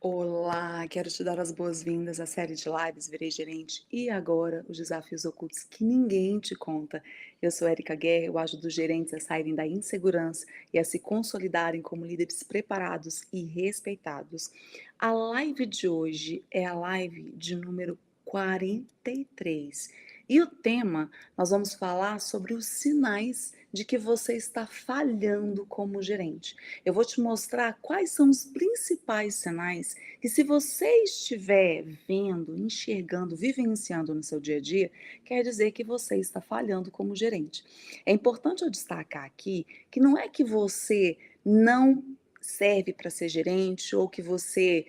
Olá, quero te dar as boas-vindas à série de lives Virei Gerente e agora os desafios ocultos que ninguém te conta. Eu sou Erika Guerra, eu ajudo os gerentes a saírem da insegurança e a se consolidarem como líderes preparados e respeitados. A live de hoje é a live de número 43 e o tema nós vamos falar sobre os sinais de que você está falhando como gerente. Eu vou te mostrar quais são os principais sinais que se você estiver vendo, enxergando, vivenciando no seu dia a dia, quer dizer que você está falhando como gerente. É importante eu destacar aqui que não é que você não serve para ser gerente ou que você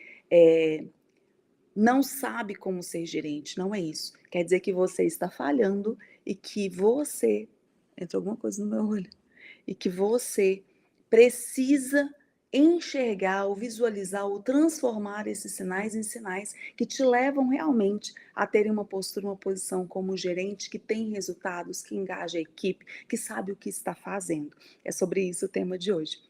não sabe como ser gerente, não é isso. Quer dizer que você está falhando e que você. Entrou alguma coisa no meu olho e que você precisa enxergar ou visualizar ou transformar esses sinais em sinais que te levam realmente a terem uma postura, uma posição como gerente que tem resultados, que engaja a equipe, que sabe o que está fazendo. É sobre isso o tema de hoje.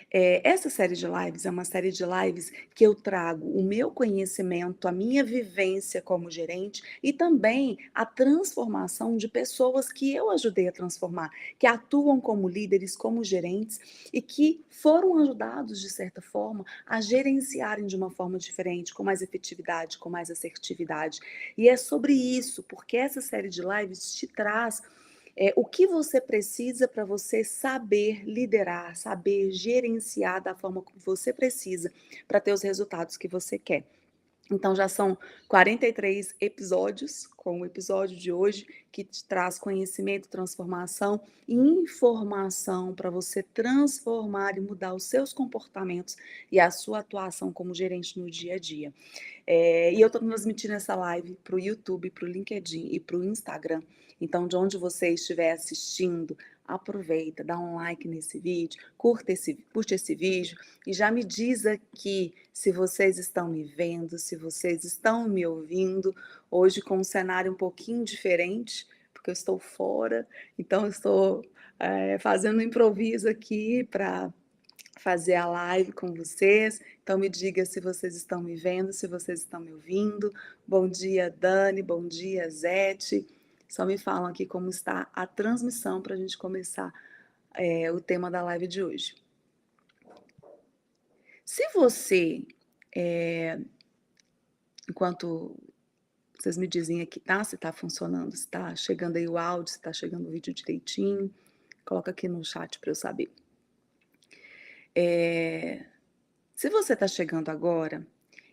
Essa série de lives é uma série de lives que eu trago o meu conhecimento, a minha vivência como gerente e também a transformação de pessoas que eu ajudei a transformar, que atuam como líderes, como gerentes e que foram ajudados, de certa forma, a gerenciarem de uma forma diferente, com mais efetividade, com mais assertividade. E é sobre isso, porque essa série de lives te traz o que você precisa para você saber liderar, saber gerenciar da forma como você precisa para ter os resultados que você quer. Então já são 43 episódios, com o episódio de hoje, que te traz conhecimento, transformação e informação para você transformar e mudar os seus comportamentos e a sua atuação como gerente no dia a dia. E eu estou transmitindo essa live para o YouTube, para o LinkedIn e para o Instagram. Então, de onde você estiver assistindo, aproveita, dá um like nesse vídeo, curte esse vídeo e já me diz aqui se vocês estão me vendo, se vocês estão me ouvindo, hoje com um cenário um pouquinho diferente, porque eu estou fora, então eu estou fazendo um improviso aqui para fazer a live com vocês. Então me diga se vocês estão me vendo, se vocês estão me ouvindo. Bom dia, Dani, bom dia, Zete. Só me falam aqui como está a transmissão para a gente começar o tema da live de hoje. Se você, enquanto vocês me dizem aqui, tá? Se está funcionando, se está chegando aí o áudio, se está chegando o vídeo direitinho, coloca aqui no chat para eu saber. Se você está chegando agora,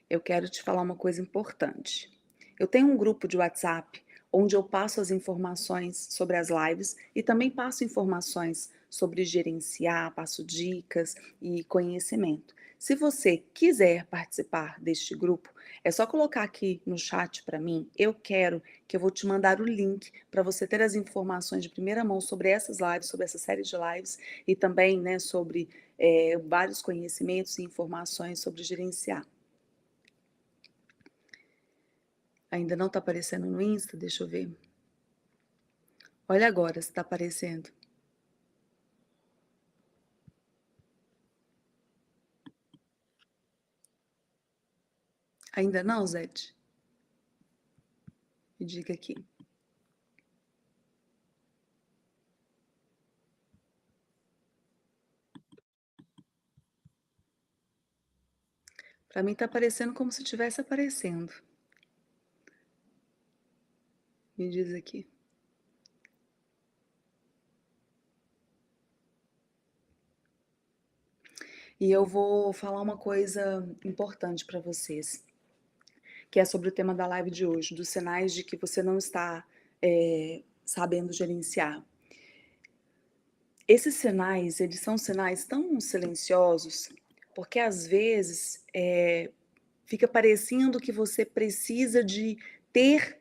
eu quero te falar uma coisa importante. Eu tenho um grupo de WhatsApp onde eu passo as informações sobre as lives e também passo informações sobre gerenciar, passo dicas e conhecimento. Se você quiser participar deste grupo, é só colocar aqui no chat para mim. Eu quero que eu vou te mandar o link para você ter as informações de primeira mão sobre essas lives, sobre essa série de lives e também, né, sobre vários conhecimentos e informações sobre gerenciar. Ainda não está aparecendo no Insta? Deixa eu ver. Olha agora se está aparecendo. Ainda não, Zete? Me diga aqui. Para mim está aparecendo como se estivesse aparecendo. Me diz aqui. E eu vou falar uma coisa importante para vocês, que é sobre o tema da live de hoje, dos sinais de que você não está sabendo gerenciar. Esses sinais, eles são sinais tão silenciosos, porque às vezes fica parecendo que você precisa de ter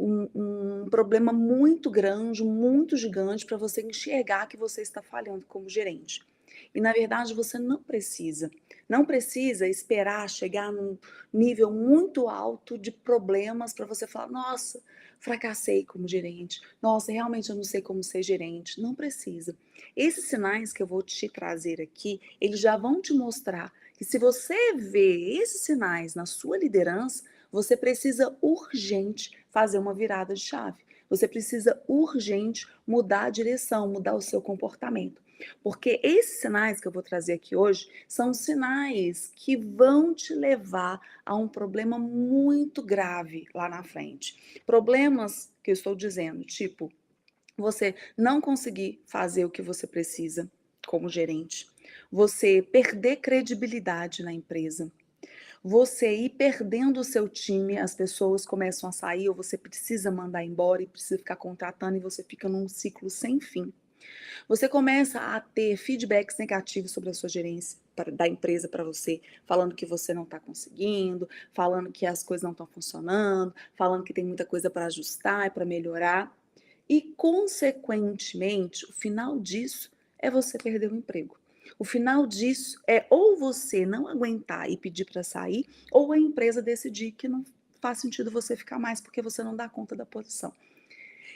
um problema muito grande, muito gigante, para você enxergar que você está falhando como gerente. E na verdade você não precisa. Não precisa esperar chegar num nível muito alto de problemas para você falar: "Nossa, fracassei como gerente. Nossa, realmente eu não sei como ser gerente". Não precisa. Esses sinais que eu vou te trazer aqui, eles já vão te mostrar que se você vê esses sinais na sua liderança, você precisa urgente fazer uma virada de chave. Você precisa urgente mudar a direção, mudar o seu comportamento. Porque esses sinais que eu vou trazer aqui hoje são sinais que vão te levar a um problema muito grave lá na frente. Problemas que eu estou dizendo, tipo, você não conseguir fazer o que você precisa como gerente, você perder credibilidade na empresa, você ir perdendo o seu time, as pessoas começam a sair ou você precisa mandar embora e precisa ficar contratando e você fica num ciclo sem fim. Você começa a ter feedbacks negativos sobre a sua gerência da empresa para você, falando que você não está conseguindo, falando que as coisas não estão funcionando, falando que tem muita coisa para ajustar e para melhorar. E, consequentemente, o final disso é você perder o emprego. O final disso é ou você não aguentar e pedir para sair, ou a empresa decidir que não faz sentido você ficar mais porque você não dá conta da posição.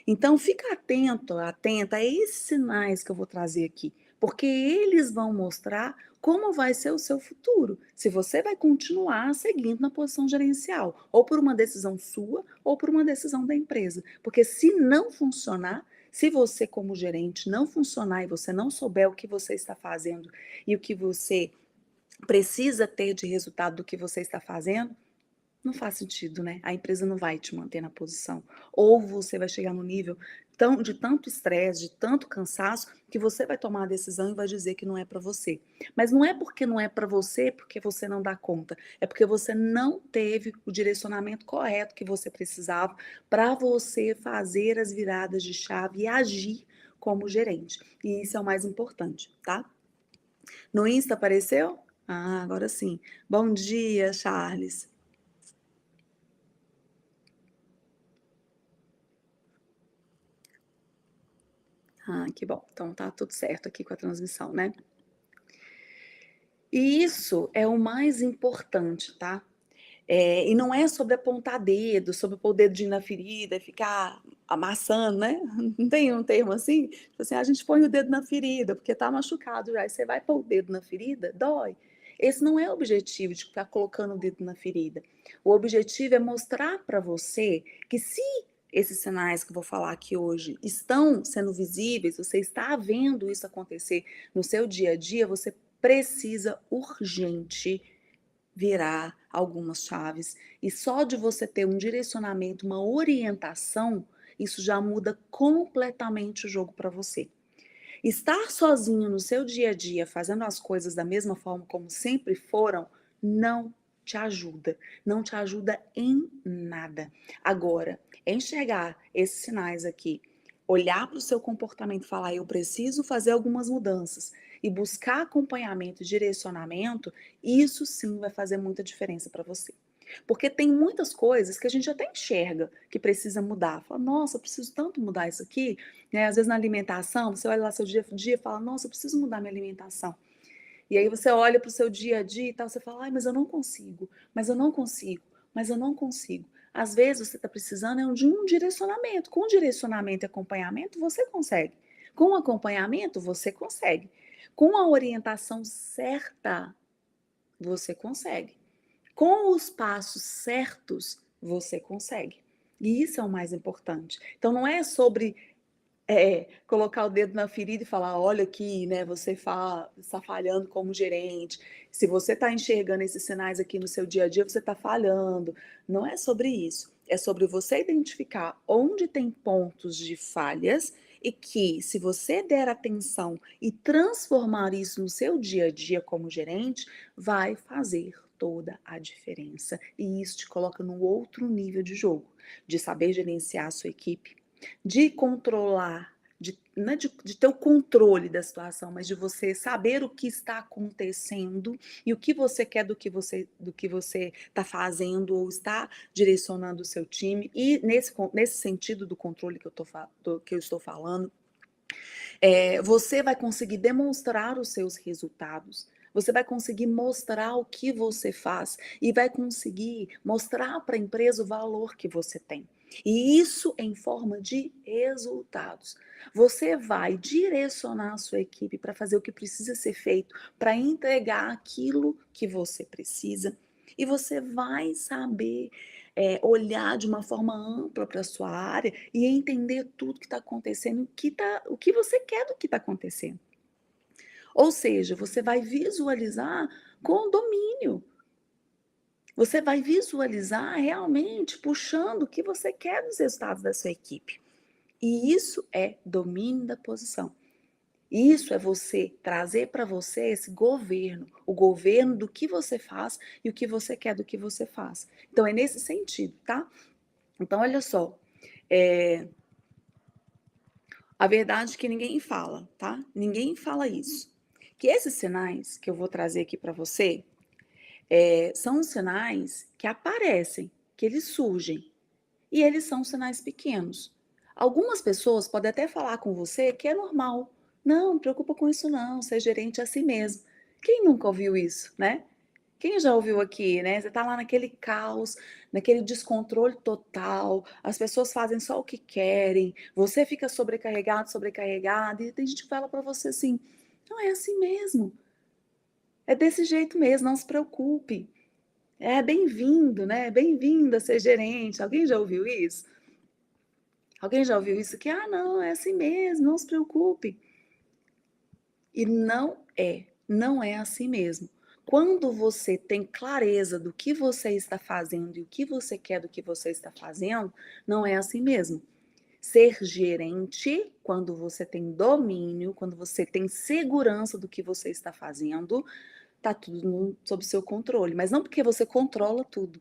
Então fica atento, atenta a esses sinais que eu vou trazer aqui, porque eles vão mostrar como vai ser o seu futuro, se você vai continuar seguindo na posição gerencial, ou por uma decisão sua, ou por uma decisão da empresa. Porque se não funcionar, se você como gerente não funcionar e você não souber o que você está fazendo e o que você precisa ter de resultado do que você está fazendo, não faz sentido, né? A empresa não vai te manter na posição. Ou você vai chegar no nível de tanto estresse, de tanto cansaço, que você vai tomar a decisão e vai dizer que não é para você. Mas não é porque não é para você, porque você não dá conta. É porque você não teve o direcionamento correto que você precisava para você fazer as viradas de chave e agir como gerente. E isso é o mais importante, tá? No Insta apareceu? Ah, agora sim. Bom dia, Charles. Ah, que bom. Então tá tudo certo aqui com a transmissão, né? E isso é o mais importante, tá? E não é sobre apontar dedo, sobre pôr o dedinho na ferida e ficar amassando, né? Não tem um termo assim? Tipo assim, a gente põe o dedo na ferida, porque tá machucado já. E você vai pôr o dedo na ferida, dói. Esse não é o objetivo de ficar colocando o dedo na ferida. O objetivo é mostrar para você que se esses sinais que eu vou falar aqui hoje estão sendo visíveis, você está vendo isso acontecer no seu dia a dia, você precisa urgente virar algumas chaves. E só de você ter um direcionamento, uma orientação, isso já muda completamente o jogo para você. Estar sozinho no seu dia a dia, fazendo as coisas da mesma forma como sempre foram, não te ajuda. Não te ajuda em nada. Agora, enxergar esses sinais aqui, olhar para o seu comportamento e falar: eu preciso fazer algumas mudanças e buscar acompanhamento e direcionamento, isso sim vai fazer muita diferença para você. Porque tem muitas coisas que a gente até enxerga que precisa mudar. Fala: nossa, eu preciso tanto mudar isso aqui, né? Às vezes na alimentação, você olha lá seu dia a dia e fala: nossa, eu preciso mudar minha alimentação. E aí você olha para o seu dia a dia e tal, você fala: ai, mas eu não consigo, mas eu não consigo, mas eu não consigo. Às vezes você está precisando de um direcionamento. Com direcionamento e acompanhamento, você consegue. Com acompanhamento, você consegue. Com a orientação certa, você consegue. Com os passos certos, você consegue. E isso é o mais importante. Então, não é sobre colocar o dedo na ferida e falar: olha aqui, né, você está falhando como gerente. Se você está enxergando esses sinais aqui no seu dia a dia, você está falhando. Não é sobre isso. É sobre você identificar onde tem pontos de falhas e que, se você der atenção e transformar isso no seu dia a dia como gerente, vai fazer toda a diferença. E isso te coloca num outro nível de jogo, de saber gerenciar a sua equipe, de controlar, não é de ter o controle da situação, mas de você saber o que está acontecendo e o que você quer do que você está fazendo ou está direcionando o seu time. E nesse sentido do controle que eu estou falando, Você vai conseguir demonstrar os seus resultados, você vai conseguir mostrar o que você faz e vai conseguir mostrar para a empresa o valor que você tem. E isso em forma de resultados. Você vai direcionar a sua equipe para fazer o que precisa ser feito, para entregar aquilo que você precisa. E você vai saber olhar de uma forma ampla para a sua área e entender tudo que está acontecendo, o que você quer do que está acontecendo. Ou seja, você vai visualizar com domínio. Você vai visualizar realmente puxando o que você quer dos resultados da sua equipe. E isso é domínio da posição. Isso é você trazer para você esse governo, o governo do que você faz e o que você quer do que você faz. Então é nesse sentido, tá? Então olha só, é, a verdade é que ninguém fala, tá? Ninguém fala isso. Que esses sinais que eu vou trazer aqui para você são sinais que aparecem, que eles surgem. E eles são sinais pequenos. Algumas pessoas podem até falar com você que é normal. Não preocupa com isso não, ser gerente é assim mesmo. Quem nunca ouviu isso, né? Quem já ouviu aqui, né? Você tá lá naquele caos, naquele descontrole total, as pessoas fazem só o que querem, você fica sobrecarregado, sobrecarregada, e tem gente que fala para você assim: não é assim mesmo, é desse jeito mesmo, não se preocupe. É bem-vindo, né? Bem-vindo a ser gerente. Alguém já ouviu isso? Alguém já ouviu isso? Que, não, é assim mesmo, não se preocupe. E não é assim mesmo. Quando você tem clareza do que você está fazendo e o que você quer do que você está fazendo, não é assim mesmo. Ser gerente, quando você tem domínio, quando você tem segurança do que você está fazendo, tá tudo sob seu controle. Mas não porque você controla tudo.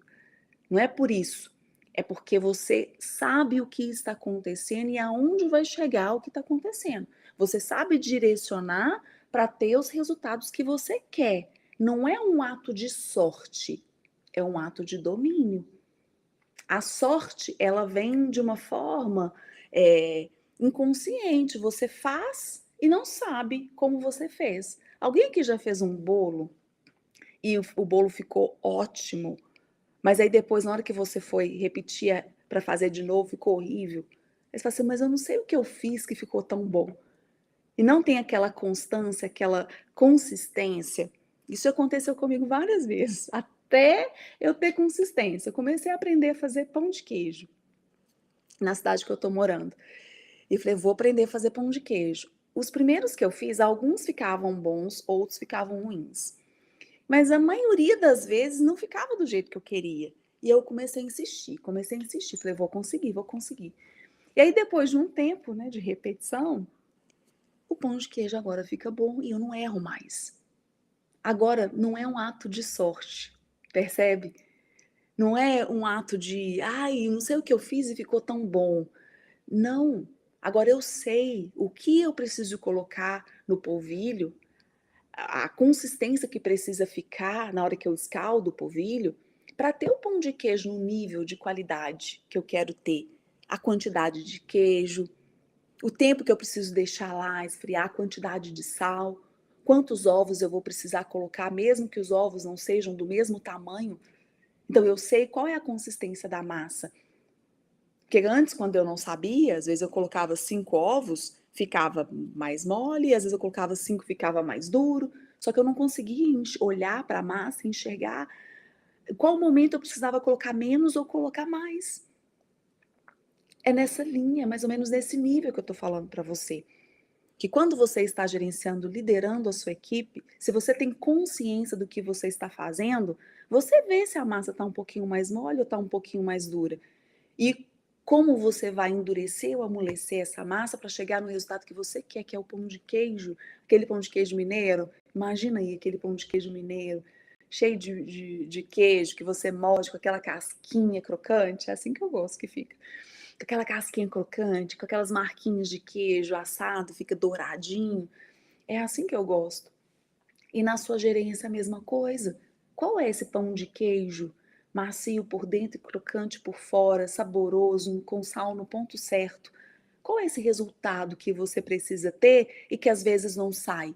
Não é por isso. É porque você sabe o que está acontecendo e aonde vai chegar o que está acontecendo. Você sabe direcionar para ter os resultados que você quer. Não é um ato de sorte, é um ato de domínio. A sorte, ela vem de uma forma inconsciente. Você faz e não sabe como você fez. Alguém aqui já fez um bolo e o bolo ficou ótimo, mas aí depois, na hora que você foi repetir para fazer de novo, ficou horrível. Aí você fala assim, mas eu não sei o que eu fiz que ficou tão bom. E não tem aquela constância, aquela consistência. Isso aconteceu comigo várias vezes, até eu ter consistência. Eu comecei a aprender a fazer pão de queijo na cidade que eu estou morando. E falei, vou aprender a fazer pão de queijo. Os primeiros que eu fiz, alguns ficavam bons, outros ficavam ruins. Mas a maioria das vezes não ficava do jeito que eu queria. E eu comecei a insistir. Falei, vou conseguir, vou conseguir. E aí, depois de um tempo, né, de repetição, o pão de queijo agora fica bom e eu não erro mais. Agora, não é um ato de sorte, percebe? Não é um ato de, ai, não sei o que eu fiz e ficou tão bom. Não. Agora eu sei o que eu preciso colocar no polvilho, a consistência que precisa ficar na hora que eu escaldo o polvilho, para ter o pão de queijo no nível de qualidade que eu quero ter. A quantidade de queijo, o tempo que eu preciso deixar lá esfriar, a quantidade de sal, quantos ovos eu vou precisar colocar, mesmo que os ovos não sejam do mesmo tamanho. Então eu sei qual é a consistência da massa. Porque antes, quando eu não sabia, às vezes eu colocava 5 ovos, ficava mais mole, às vezes eu colocava 5, ficava mais duro. Só que eu não conseguia olhar para a massa e enxergar qual momento eu precisava colocar menos ou colocar mais. É nessa linha, mais ou menos nesse nível que eu estou falando para você. Que quando você está gerenciando, liderando a sua equipe, se você tem consciência do que você está fazendo, você vê se a massa está um pouquinho mais mole ou está um pouquinho mais dura. E como você vai endurecer ou amolecer essa massa para chegar no resultado que você quer, que é o pão de queijo, aquele pão de queijo mineiro. Imagina aí aquele pão de queijo mineiro, cheio de queijo, que você morde com aquela casquinha crocante. É assim que eu gosto que fica. Com aquela casquinha crocante, com aquelas marquinhas de queijo assado, fica douradinho. É assim que eu gosto. E na sua gerência a mesma coisa. Qual é esse pão de queijo? Macio por dentro e crocante por fora, saboroso, com sal no ponto certo. Qual é esse resultado que você precisa ter e que às vezes não sai?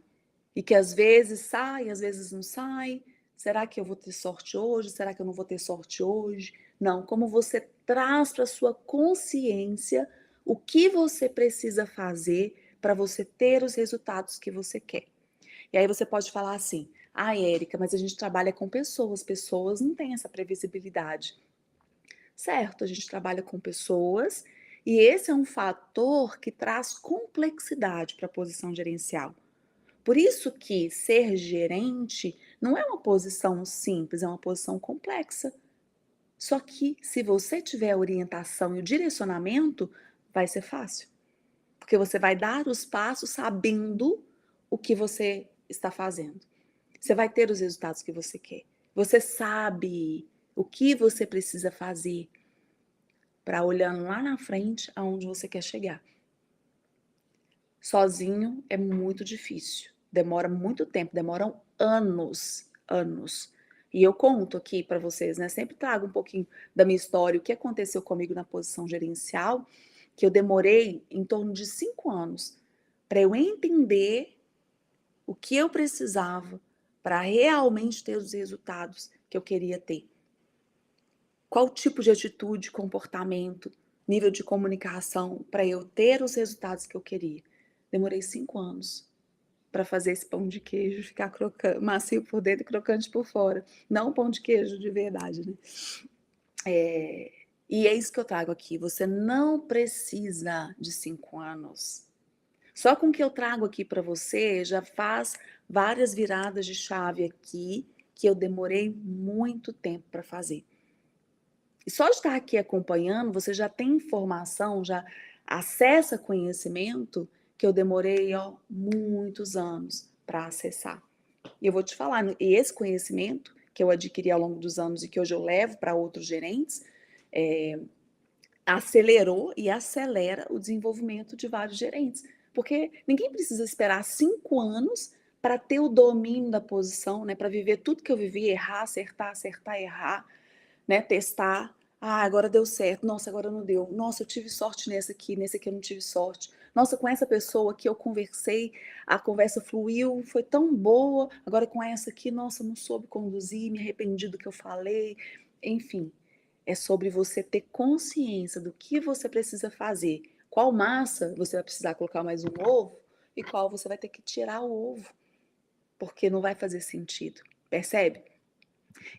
E que às vezes sai, às vezes não sai. Será que eu vou ter sorte hoje? Será que eu não vou ter sorte hoje? Não, como você traz para sua consciência o que você precisa fazer para você ter os resultados que você quer. E aí você pode falar assim: "Ah, Érica, mas a gente trabalha com pessoas, pessoas não têm essa previsibilidade". Certo, a gente trabalha com pessoas e esse é um fator que traz complexidade para a posição gerencial. Por isso que ser gerente não é uma posição simples, é uma posição complexa. Só que se você tiver a orientação e o direcionamento, vai ser fácil, porque você vai dar os passos sabendo o que você está fazendo. Você vai ter os resultados que você quer. Você sabe o que você precisa fazer para olhando lá na frente aonde você quer chegar. Sozinho é muito difícil, demora muito tempo, demoram anos, anos. E eu conto aqui para vocês, né, sempre trago um pouquinho da minha história, o que aconteceu comigo na posição gerencial, que eu demorei em torno de 5 anos para eu entender o que eu precisava para realmente ter os resultados que eu queria ter. Qual tipo de atitude, comportamento, nível de comunicação para eu ter os resultados que eu queria. Demorei 5 anos para fazer esse pão de queijo ficar macio por dentro e crocante por fora. Não pão de queijo de verdade, né? E é isso que eu trago aqui. Você não precisa de 5 anos. Só com o que eu trago aqui para você já faz várias viradas de chave aqui que eu demorei muito tempo para fazer. E só de estar aqui acompanhando, você já tem informação, já acessa conhecimento que eu demorei, ó, muitos anos para acessar. E eu vou te falar, e esse conhecimento que eu adquiri ao longo dos anos e que hoje eu levo para outros gerentes, acelerou e acelera o desenvolvimento de vários gerentes. Porque ninguém precisa esperar 5 anos para ter o domínio da posição, né? Para viver tudo que eu vivi, errar, acertar, acertar, errar, né, testar. Ah, agora deu certo. Nossa, agora não deu. Nossa, eu tive sorte nesse aqui eu não tive sorte. Nossa, com essa pessoa que eu conversei, a conversa fluiu, foi tão boa. Agora com essa aqui, nossa, não soube conduzir, me arrependi do que eu falei. Enfim, é sobre você ter consciência do que você precisa fazer. Qual massa você vai precisar colocar mais um ovo e qual você vai ter que tirar o ovo, porque não vai fazer sentido. Percebe?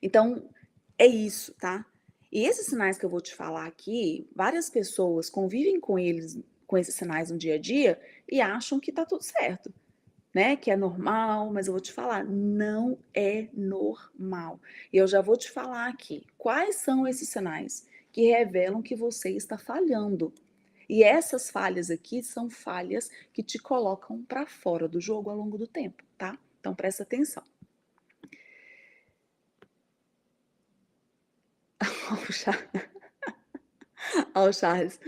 Então, é isso, tá? E esses sinais que eu vou te falar aqui, várias pessoas convivem com eles, com esses sinais no dia a dia e acham que tá tudo certo, né? Que é normal, mas eu vou te falar, não é normal. E eu já vou te falar aqui, quais são esses sinais que revelam que você está falhando. E essas falhas aqui são falhas que te colocam para fora do jogo ao longo do tempo, tá? Então presta atenção. Ó, o Charles,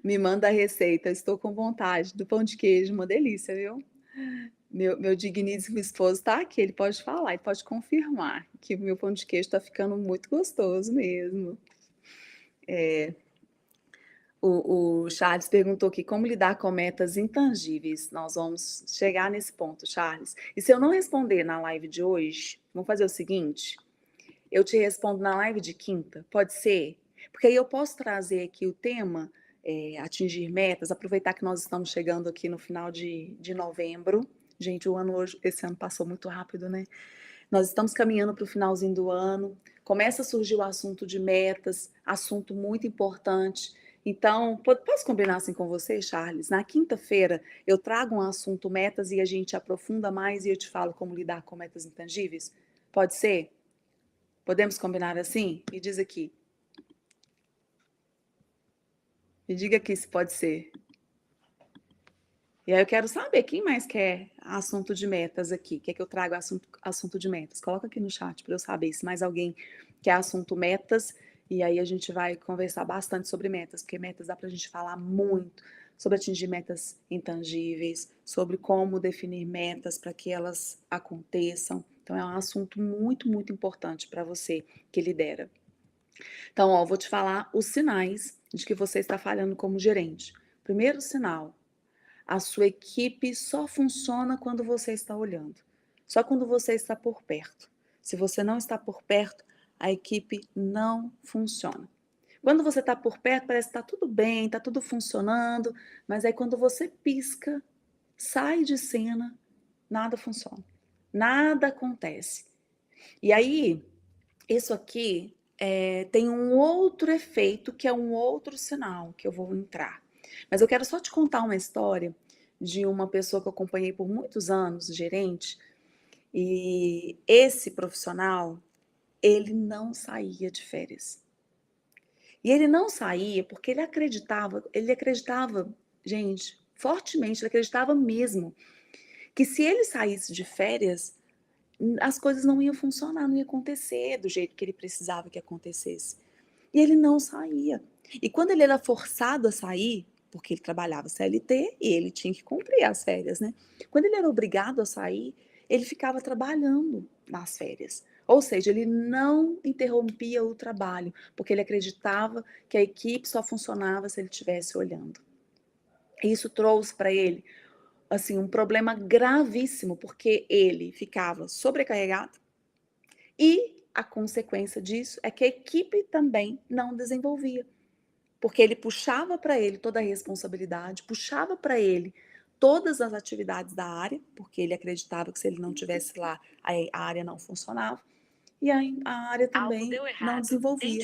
me manda a receita, estou com vontade do pão de queijo, uma delícia, viu? Meu digníssimo esposo está aqui, ele pode falar, ele pode confirmar que o meu pão de queijo está ficando muito gostoso mesmo. O Charles perguntou aqui como lidar com metas intangíveis. Nós vamos chegar nesse ponto, Charles. E se eu não responder na live de hoje, vamos fazer o seguinte: eu te respondo na live de quinta, pode ser? Porque aí eu posso trazer aqui o tema, atingir metas, aproveitar que nós estamos chegando aqui no final de novembro. Gente, o ano hoje, esse ano passou muito rápido, né? Nós estamos caminhando para o finalzinho do ano, começa a surgir o assunto de metas, assunto muito importante. Então, posso combinar assim com você, Charles? Na quinta-feira eu trago um assunto metas e a gente aprofunda mais e eu te falo como lidar com metas intangíveis? Pode ser? Podemos combinar assim? Me diz aqui. Me diga aqui se pode ser. E aí eu quero saber quem mais quer assunto de metas aqui. Quer que eu traga assunto de metas? Coloca aqui no chat para eu saber se mais alguém quer assunto metas. E aí a gente vai conversar bastante sobre metas, porque metas dá para a gente falar muito sobre atingir metas intangíveis, sobre como definir metas para que elas aconteçam. Então é um assunto muito, muito importante para você que lidera. Então, ó, vou te falar os sinais de que você está falhando como gerente. Primeiro sinal, a sua equipe só funciona quando você está olhando, só quando você está por perto. Se você não está por perto, a equipe não funciona. Quando você está por perto, parece que está tudo bem, está tudo funcionando, mas aí quando você pisca, sai de cena, nada funciona, nada acontece. E aí, isso aqui tem um outro efeito, que é um outro sinal que eu vou entrar. Mas eu quero só te contar uma história de uma pessoa que eu acompanhei por muitos anos, gerente, e esse profissional, ele não saía de férias. E ele não saía porque ele acreditava, gente, fortemente, ele acreditava mesmo, que se ele saísse de férias, as coisas não iam funcionar, não ia acontecer do jeito que ele precisava que acontecesse. E ele não saía. E quando ele era forçado a sair, porque ele trabalhava CLT e ele tinha que cumprir as férias, né? Quando ele era obrigado a sair, ele ficava trabalhando nas férias. Ou seja, ele não interrompia o trabalho, porque ele acreditava que a equipe só funcionava se ele estivesse olhando. E isso trouxe para ele, assim, um problema gravíssimo, porque ele ficava sobrecarregado e a consequência disso é que a equipe também não desenvolvia. Porque ele puxava para ele toda a responsabilidade, puxava para ele todas as atividades da área, porque ele acreditava que se ele não tivesse lá, a área não funcionava, e a área também não desenvolvia.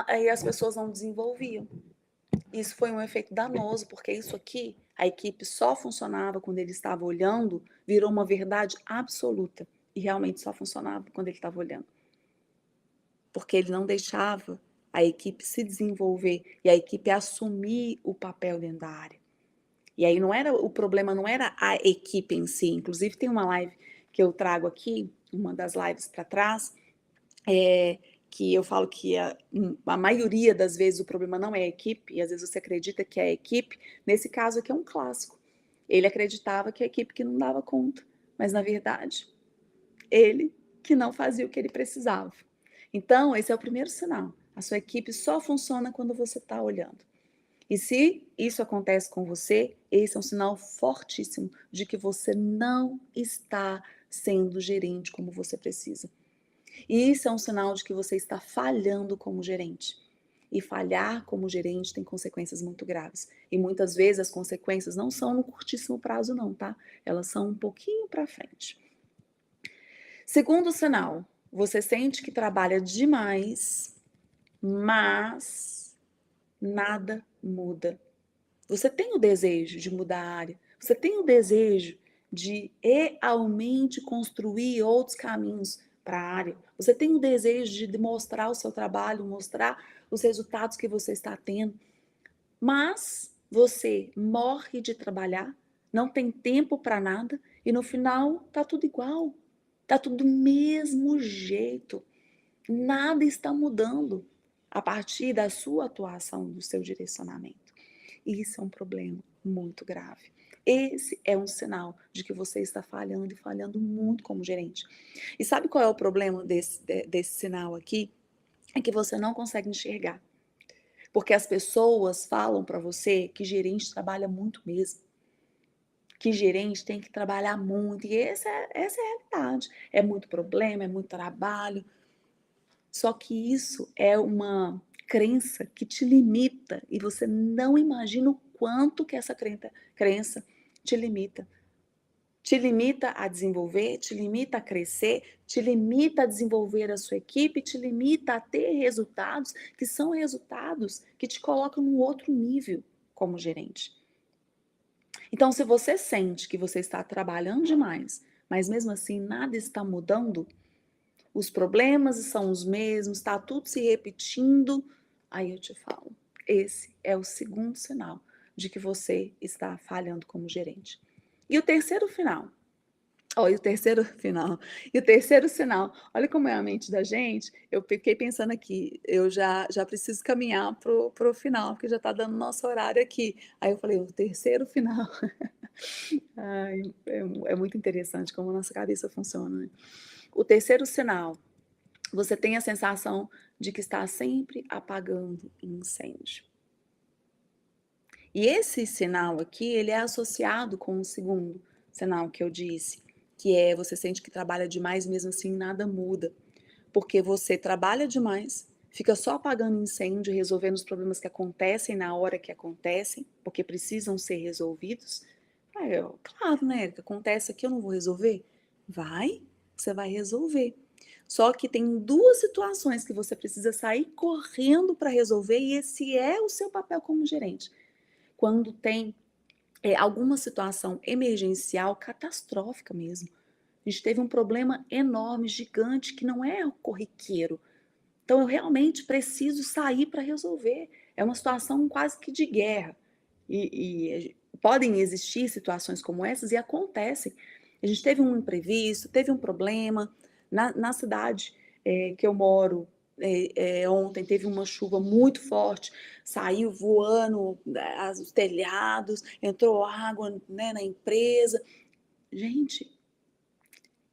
Aí as pessoas não desenvolviam. Isso foi um efeito danoso, porque isso aqui, a equipe só funcionava quando ele estava olhando, virou uma verdade absoluta. E realmente só funcionava quando ele estava olhando. Porque ele não deixava a equipe se desenvolver e a equipe assumir o papel dentro da área. E aí o problema não era a equipe em si. Inclusive tem uma live que eu trago aqui, uma das lives para trás, que eu falo que a maioria das vezes o problema não é a equipe, e às vezes você acredita que é a equipe. Nesse caso aqui é um clássico. Ele acreditava que a equipe que não dava conta, mas na verdade, ele que não fazia o que ele precisava. Então, esse é o primeiro sinal. A sua equipe só funciona quando você está olhando. E se isso acontece com você, esse é um sinal fortíssimo de que você não está sendo gerente como você precisa. E isso é um sinal de que você está falhando como gerente. E falhar como gerente tem consequências muito graves. E muitas vezes as consequências não são no curtíssimo prazo, não, tá? Elas são um pouquinho para frente. Segundo sinal, você sente que trabalha demais, mas nada muda. Você tem o desejo de mudar a área, você tem o desejo de realmente construir outros caminhos para a área, você tem o desejo de mostrar o seu trabalho, mostrar os resultados que você está tendo, mas você morre de trabalhar, não tem tempo para nada e no final tá tudo igual, tá tudo do mesmo jeito. Nada está mudando a partir da sua atuação, do seu direcionamento. E isso é um problema muito grave. Esse é um sinal de que você está falhando e falhando muito como gerente. E sabe qual é o problema desse sinal aqui? É que você não consegue enxergar. Porque as pessoas falam para você que gerente trabalha muito mesmo. Que gerente tem que trabalhar muito. E essa é a realidade. É muito problema, é muito trabalho. Só que isso é uma crença que te limita e você não imagina o quanto que essa crença te limita. Te limita a desenvolver, te limita a crescer, te limita a desenvolver a sua equipe, te limita a ter resultados que são resultados que te colocam num outro nível como gerente. Então, se você sente que você está trabalhando demais, mas mesmo assim nada está mudando, os problemas são os mesmos, está tudo se repetindo, aí eu te falo, esse é o segundo sinal de que você está falhando como gerente. E o terceiro final, e o terceiro sinal, olha como é a mente da gente, eu fiquei pensando aqui, eu já preciso caminhar pro final, porque já está dando nosso horário aqui. Aí eu falei, o terceiro final, ai, é muito interessante como a nossa cabeça funciona, né? O terceiro sinal, você tem a sensação de que está sempre apagando incêndio. E esse sinal aqui, ele é associado com o segundo sinal que eu disse, que é você sente que trabalha demais, mesmo assim nada muda. Porque você trabalha demais, fica só apagando incêndio, resolvendo os problemas que acontecem na hora que acontecem, porque precisam ser resolvidos. Claro, né, Erika, acontece aqui, eu não vou resolver? Vai, você vai resolver. Só que tem duas situações que você precisa sair correndo para resolver, e esse é o seu papel como gerente. Quando tem alguma situação emergencial, catastrófica mesmo. A gente teve um problema enorme, gigante, que não é corriqueiro. Então, eu realmente preciso sair para resolver. É uma situação quase que de guerra. E podem existir situações como essas e acontecem. A gente teve um imprevisto, teve um problema. Na cidade que eu moro, ontem teve uma chuva muito forte, saiu voando os telhados, entrou água, né, na empresa. Gente,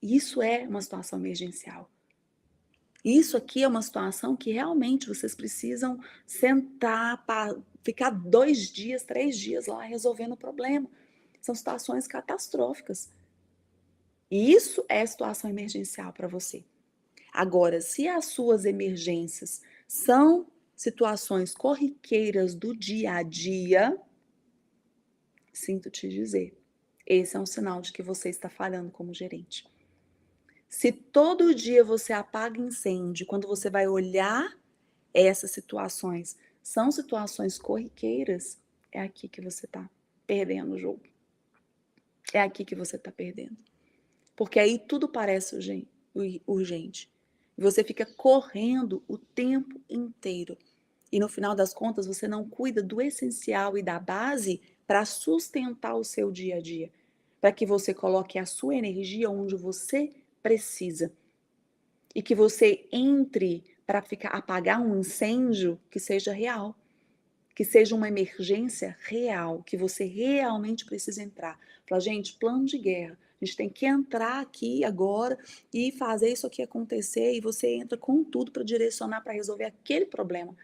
isso é uma situação emergencial. Isso aqui é uma situação que realmente vocês precisam sentar, ficar 2 dias, 3 dias lá resolvendo o problema. São situações catastróficas. E isso é situação emergencial para você. Agora, se as suas emergências são situações corriqueiras do dia a dia, sinto te dizer, esse é um sinal de que você está falhando como gerente. Se todo dia você apaga incêndio, quando você vai olhar essas situações, são situações corriqueiras, é aqui que você está perdendo o jogo. É aqui que você está perdendo. Porque aí tudo parece urgente. E você fica correndo o tempo inteiro. E no final das contas, você não cuida do essencial e da base para sustentar o seu dia a dia. Para que você coloque a sua energia onde você precisa. E que você entre para apagar um incêndio que seja real, que seja uma emergência real, que você realmente precisa entrar. Fala, gente, plano de guerra. A gente tem que entrar aqui agora e fazer isso aqui acontecer, e você entra com tudo para direcionar, para resolver aquele problema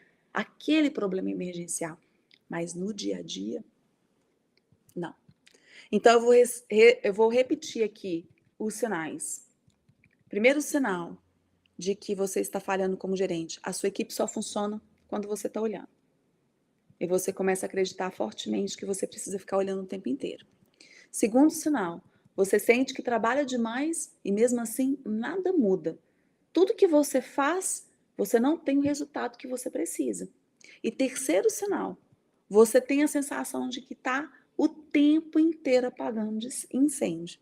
emergencial. Mas no dia a dia, não. Então eu vou repetir aqui os sinais. Primeiro sinal de que você está falhando como gerente: a sua equipe só funciona quando você está olhando. E você começa a acreditar fortemente que você precisa ficar olhando o tempo inteiro. Segundo sinal, você sente que trabalha demais e mesmo assim nada muda. Tudo que você faz, você não tem o resultado que você precisa. E terceiro sinal, você tem a sensação de que está o tempo inteiro apagando incêndio.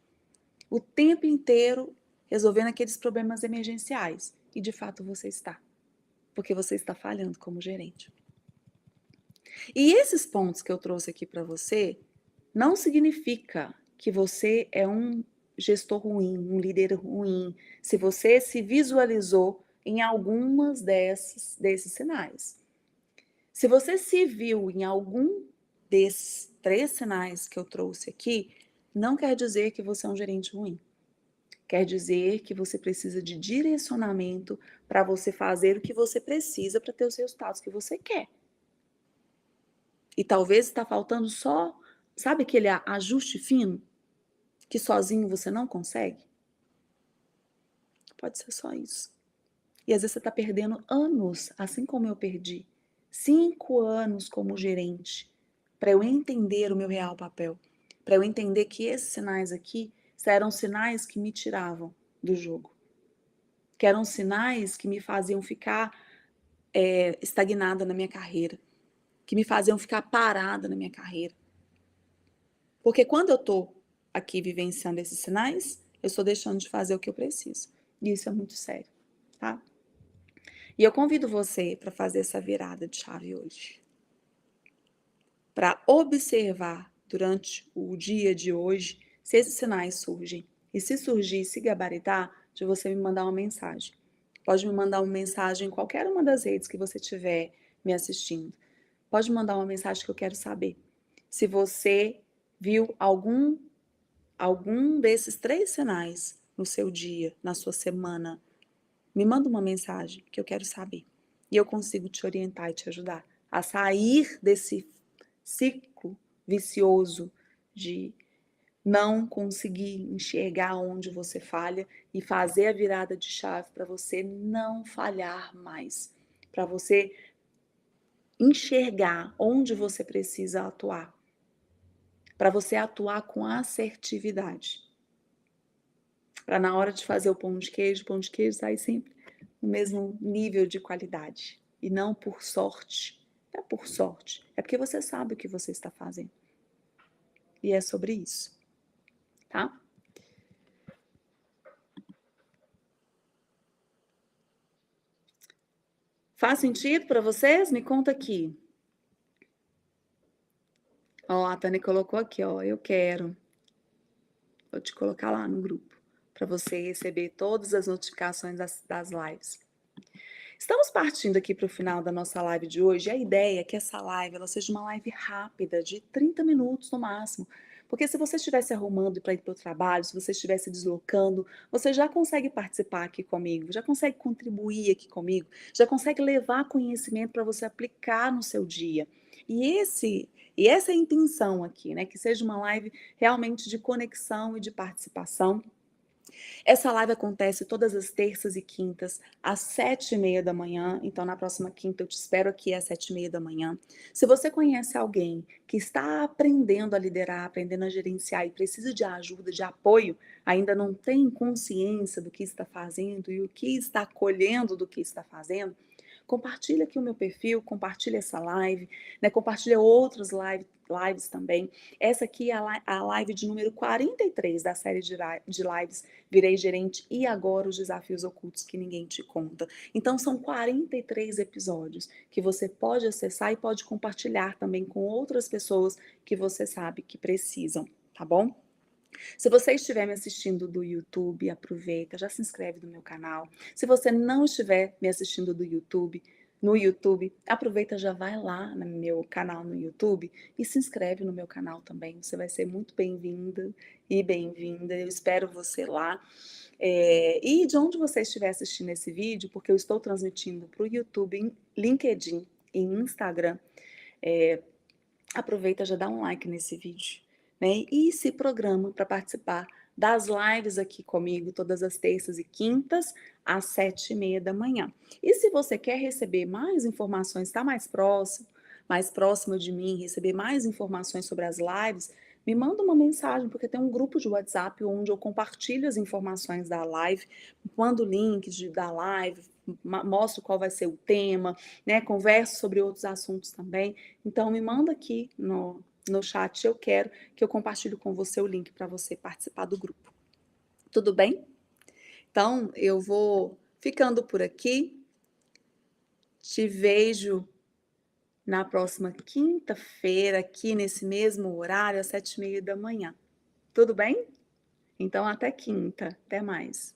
O tempo inteiro resolvendo aqueles problemas emergenciais. E de fato você está. Porque você está falhando como gerente. E esses pontos que eu trouxe aqui para você não significa que você é um gestor ruim, um líder ruim, se você se visualizou em algumas desses sinais. Se você se viu em algum desses 3 sinais que eu trouxe aqui, não quer dizer que você é um gerente ruim. Quer dizer que você precisa de direcionamento para você fazer o que você precisa para ter os resultados que você quer. E talvez está faltando só, sabe aquele ajuste fino que sozinho você não consegue? Pode ser só isso. E às vezes você está perdendo anos, assim como eu perdi. 5 anos como gerente, para eu entender o meu real papel. Para eu entender que esses sinais aqui eram sinais que me tiravam do jogo. Que eram sinais que me faziam ficar estagnada na minha carreira. Que me faziam ficar parada na minha carreira. Porque quando eu estou aqui vivenciando esses sinais, eu estou deixando de fazer o que eu preciso. E isso é muito sério, tá? E eu convido você para fazer essa virada de chave hoje. Para observar durante o dia de hoje se esses sinais surgem. E se surgir, se gabaritar, de você me mandar uma mensagem. Pode me mandar uma mensagem em qualquer uma das redes que você estiver me assistindo. Pode mandar uma mensagem que eu quero saber. Se você viu algum desses 3 sinais no seu dia, na sua semana, me manda uma mensagem que eu quero saber. E eu consigo te orientar e te ajudar a sair ciclo vicioso de não conseguir enxergar onde você falha e fazer a virada de chave para você não falhar mais, para você enxergar onde você precisa atuar, para você atuar com assertividade, para na hora de fazer o pão de queijo sair sempre no mesmo nível de qualidade e não por sorte. Não é por sorte, é porque você sabe o que você está fazendo. E é sobre isso, tá? Faz sentido para vocês? Me conta aqui. Ó, a Tânia colocou aqui, ó, eu quero. Vou te colocar lá no grupo para você receber todas as notificações das lives. Estamos partindo aqui para o final da nossa live de hoje. A ideia é que essa live ela seja uma live rápida, de 30 minutos no máximo. Porque se você estivesse arrumando para ir para o trabalho, se você estivesse deslocando, você já consegue participar aqui comigo, já consegue contribuir aqui comigo, já consegue levar conhecimento para você aplicar no seu dia. E essa é a intenção aqui, né? Que seja uma live realmente de conexão e de participação. Essa live acontece todas as terças e quintas, às 7h30 da manhã. Então, na próxima quinta, eu te espero aqui às 7h30 da manhã. Se você conhece alguém que está aprendendo a liderar, aprendendo a gerenciar e precisa de ajuda, de apoio, ainda não tem consciência do que está fazendo e o que está colhendo do que está fazendo, compartilha aqui o meu perfil, compartilha essa live, né? Compartilha outras lives também. Essa aqui é a live de número 43 da série de lives Virei Gerente e Agora os Desafios Ocultos que Ninguém Te Conta. Então são 43 episódios que você pode acessar e pode compartilhar também com outras pessoas que você sabe que precisam, tá bom? Se você estiver me assistindo do YouTube, aproveita, já se inscreve no meu canal. Se você não estiver me assistindo no YouTube, aproveita, já vai lá no meu canal no YouTube e se inscreve no meu canal também. Você vai ser muito bem-vinda e bem-vinda. Eu espero você lá. E de onde você estiver assistindo esse vídeo, porque eu estou transmitindo para o YouTube, LinkedIn e Instagram, aproveita, já dá um like nesse vídeo, né? E se programa para participar das lives aqui comigo todas as terças e quintas às 7h30 da manhã. E se você quer receber mais informações, está mais próximo de mim, receber mais informações sobre as lives, me manda uma mensagem, porque tem um grupo de WhatsApp onde eu compartilho as informações da live, mando links da live, mostro qual vai ser o tema, né? Converso sobre outros assuntos também. Então, me manda aqui no chat, eu quero que eu compartilhe com você o link para você participar do grupo. Tudo bem? Então, eu vou ficando por aqui. Te vejo na próxima quinta-feira, aqui nesse mesmo horário, às 7h30 da manhã. Tudo bem? Então, até quinta. Até mais.